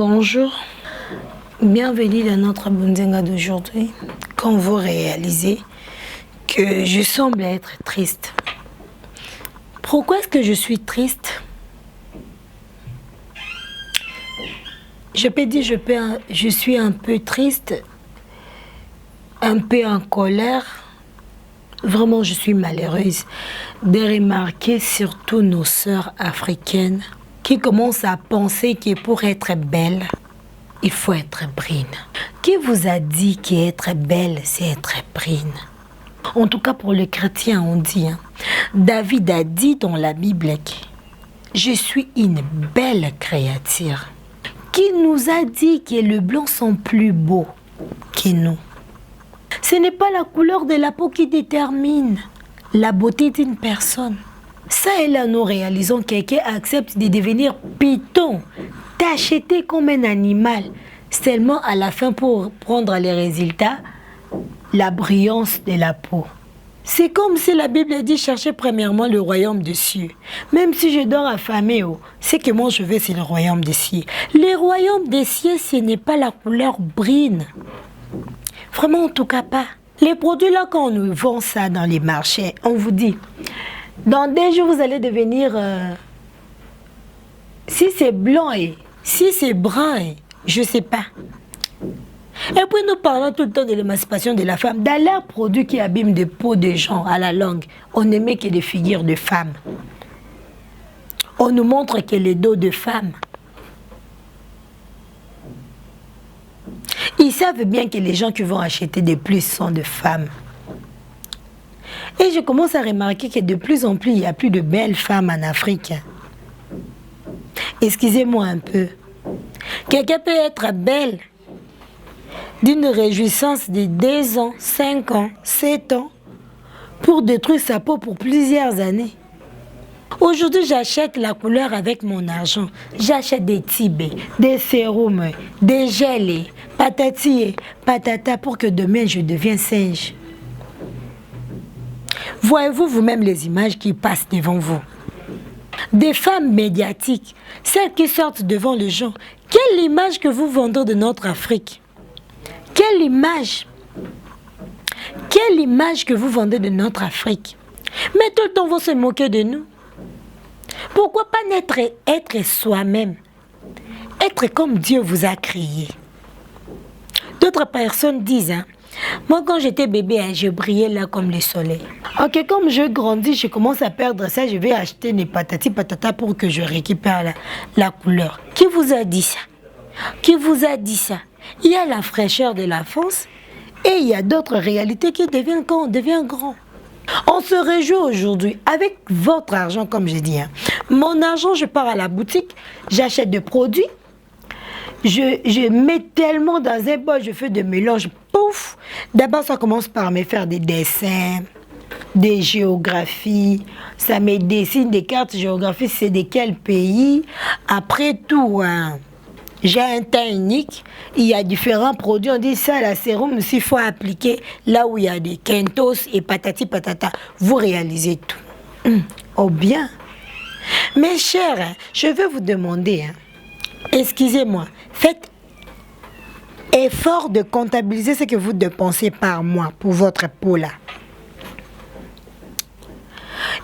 Bonjour, bienvenue dans notre Bunzenga d'aujourd'hui. Quand vous réalisez que je semble être triste. Pourquoi est-ce que je suis triste? Je peux dire je suis un peu triste, un peu en colère. Vraiment, je suis malheureuse de remarquer surtout nos sœurs africaines qui commencent à penser que pour être belle, il faut être brune. Qui vous a dit qu'être belle, c'est être brune? En tout cas, pour les chrétiens, on dit. David a dit dans la Bible que je suis une belle créature. Qui nous a dit que les blancs sont plus beaux que nous? Ce n'est pas la couleur de la peau qui détermine la beauté d'une personne. Ça et là, nous réalisons que quelqu'un accepte de devenir python, t'acheter comme un animal, seulement à la fin pour prendre les résultats, la brillance de la peau. C'est comme si la Bible dit chercher premièrement le royaume des cieux. Même si je dors affamé, ce que moi je veux, c'est le royaume des cieux. Le royaume des cieux, ce n'est pas la couleur brune. Vraiment, en tout cas pas. Les produits là, quand on nous vend ça dans les marchés, on vous dit, dans 2 jours, vous allez devenir... si c'est blanc et si c'est brun, je ne sais pas. Et puis nous parlons tout le temps de l'émancipation de la femme. Dans leurs produits qui abîment des peaux de gens à la langue, on ne met que des figures de femmes. On nous montre que les dos de femmes. Ils savent bien que les gens qui vont acheter de plus sont de femmes. Et je commence à remarquer que de plus en plus, il n'y a plus de belles femmes en Afrique. Excusez-moi un peu. Quelqu'un peut être belle d'une réjouissance de 2 ans, 5 ans, 7 ans pour détruire sa peau pour plusieurs années. Aujourd'hui, j'achète la couleur avec mon argent. J'achète des tibets, des sérums, des gels, patati, patata pour que demain je devienne singe. Voyez-vous vous-même les images qui passent devant vous? Des femmes médiatiques, celles qui sortent devant les gens. Quelle image que vous vendez de notre Afrique? Quelle image? Quelle image que vous vendez de notre Afrique? Mais tout le temps, vous se moquer de nous. Pourquoi pas être soi-même? Être comme Dieu vous a créé. D'autres personnes disent, moi quand j'étais bébé, je brillais là comme le soleil. Ok, comme je grandis, je commence à perdre ça, je vais acheter des patati patata pour que je récupère la couleur. Qui vous a dit ça? Qui vous a dit ça? Il y a la fraîcheur de l'enfance et il y a d'autres réalités qui deviennent quand on devient grand. On se réjouit aujourd'hui avec votre argent, comme j'ai dit. Mon argent, je pars à la boutique, j'achète des produits, je mets tellement dans un bol, je fais des mélanges, pouf. D'abord, ça commence par me faire des dessins, des géographies, ça me dessine des cartes géographiques, c'est de quel pays. Après tout, j'ai un teint unique, il y a différents produits, on dit ça, la sérum, s'il faut appliquer là où il y a des kentos et patati patata, vous réalisez tout. Oh bien. Mes chers, je vais vous demander, excusez-moi, faites effort de comptabiliser ce que vous dépensez par mois pour votre peau là.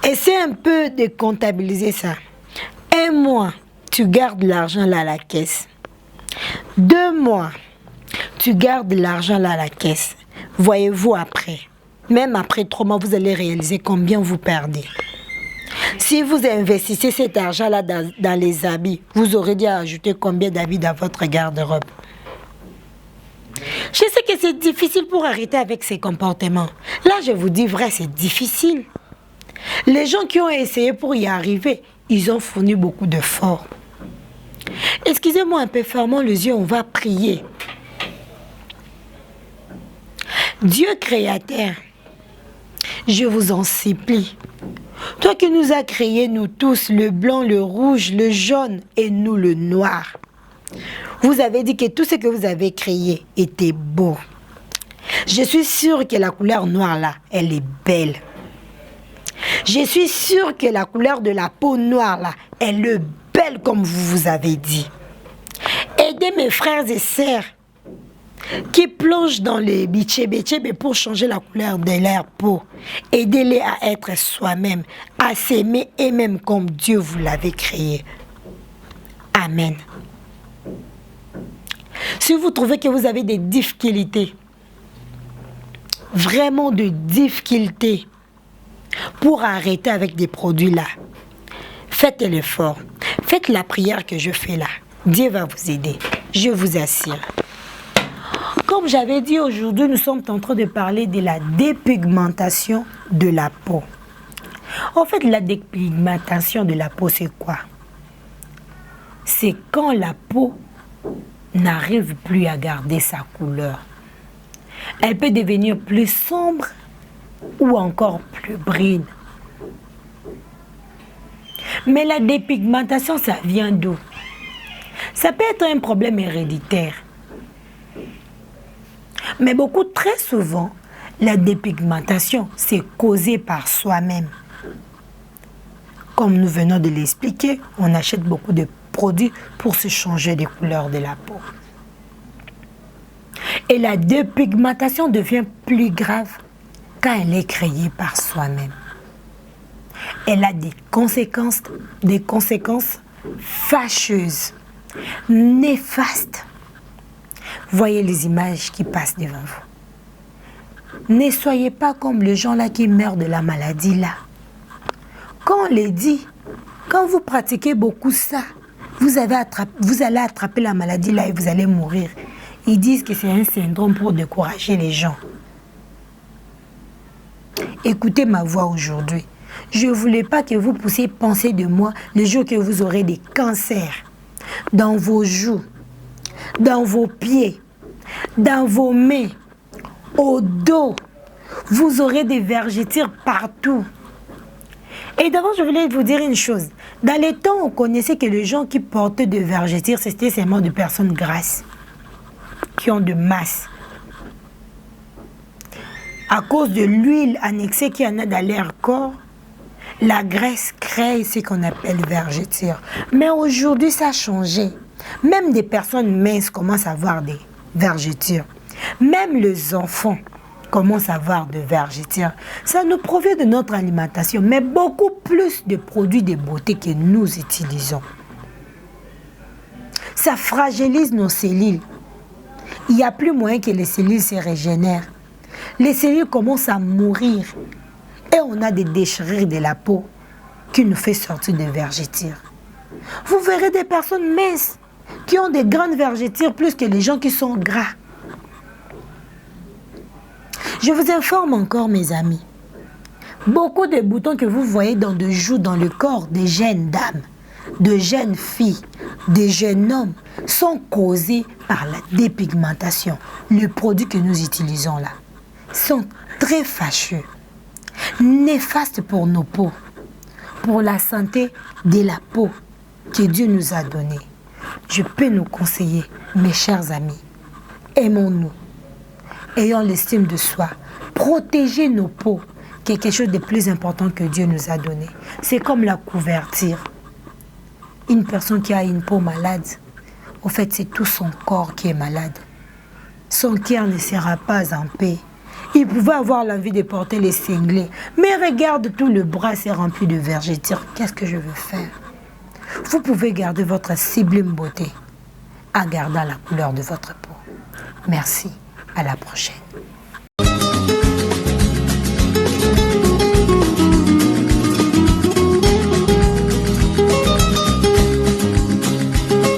Essayez un peu de comptabiliser ça. 1 mois, tu gardes l'argent là à la caisse. 2 mois, tu gardes l'argent là à la caisse. Voyez-vous après. Même après 3 mois, vous allez réaliser combien vous perdez. Si vous investissez cet argent-là dans les habits, vous aurez dû ajouter combien d'habits dans votre garde-robe. Je sais que c'est difficile pour arrêter avec ces comportements. Là, je vous dis vrai, c'est difficile. Les gens qui ont essayé pour y arriver, ils ont fourni beaucoup d'efforts. Excusez-moi un peu, fermons les yeux, on va prier. Dieu créateur, je vous en supplie. Toi qui nous as créés, nous tous, le blanc, le rouge, le jaune et nous le noir. Vous avez dit que tout ce que vous avez créé était beau. Je suis sûre que la couleur noire là, elle est belle. Je suis sûre que la couleur de la peau noire là, elle est belle comme vous avez dit. aider mes frères et sœurs qui plongent dans les bitchébé pour changer la couleur de leur peau. Aidez-les à être soi-même, à s'aimer et même comme Dieu vous l'avait créé. Amen. Si vous trouvez que vous avez des difficultés, vraiment de difficultés, pour arrêter avec des produits là, faites l'effort. Faites la prière que je fais là. Dieu va vous aider. Je vous assure. Comme j'avais dit aujourd'hui, nous sommes en train de parler de la dépigmentation de la peau. En fait, la dépigmentation de la peau, c'est quoi? C'est quand la peau n'arrive plus à garder sa couleur. Elle peut devenir plus sombre ou encore plus brune. Mais la dépigmentation, ça vient d'où? Ça peut être un problème héréditaire. Mais très souvent, la dépigmentation, c'est causé par soi-même. Comme nous venons de l'expliquer, on achète beaucoup de produits pour se changer des couleurs de la peau. Et la dépigmentation devient plus grave quand elle est créée par soi-même. Elle a des conséquences fâcheuses, néfastes. Voyez les images qui passent devant vous. Ne soyez pas comme les gens là qui meurent de la maladie là. Quand on les dit, quand vous pratiquez beaucoup ça, vous allez attraper la maladie là et vous allez mourir. Ils disent que c'est un syndrome pour décourager les gens. Écoutez ma voix aujourd'hui. Je ne voulais pas que vous puissiez penser de moi le jour que vous aurez des cancers dans vos joues, dans vos pieds, dans vos mains, au dos. Vous aurez des vergetures partout. Et d'abord, je voulais vous dire une chose. Dans les temps, on connaissait que les gens qui portaient des vergetures, c'était seulement des personnes grasses, qui ont de masse. À cause de l'huile annexée qu'il y en a dans leur corps, la graisse crée ce qu'on appelle vergeture. Mais aujourd'hui, ça a changé. Même des personnes minces commencent à avoir des vergetures. Même les enfants commencent à avoir des vergetures. Ça nous provient de notre alimentation, mais beaucoup plus de produits de beauté que nous utilisons. Ça fragilise nos cellules. Il n'y a plus moyen que les cellules se régénèrent. Les cellules commencent à mourir. Et on a des déchirures de la peau qui nous fait sortir des vergetures. Vous verrez des personnes minces qui ont des grandes vergetures plus que les gens qui sont gras. Je vous informe encore, mes amis. Beaucoup de boutons que vous voyez dans des joues, dans le corps des jeunes dames, de jeunes filles, des jeunes hommes, sont causés par la dépigmentation. Les produits que nous utilisons là sont très fâcheux, néfastes pour nos peaux, pour la santé de la peau que Dieu nous a donnée. Je peux nous conseiller, mes chers amis, aimons-nous, ayons l'estime de soi, protégez nos peaux, quelque chose de plus important que Dieu nous a donné. C'est comme la couverture. Une personne qui a une peau malade, au fait, c'est tout son corps qui est malade. Son cœur ne sera pas en paix. Il pouvait avoir l'envie de porter les cinglés. Mais regarde, tout le bras s'est rempli de vergetures. Qu'est-ce que je veux faire? Vous pouvez garder votre sublime beauté en gardant la couleur de votre peau. Merci. À la prochaine.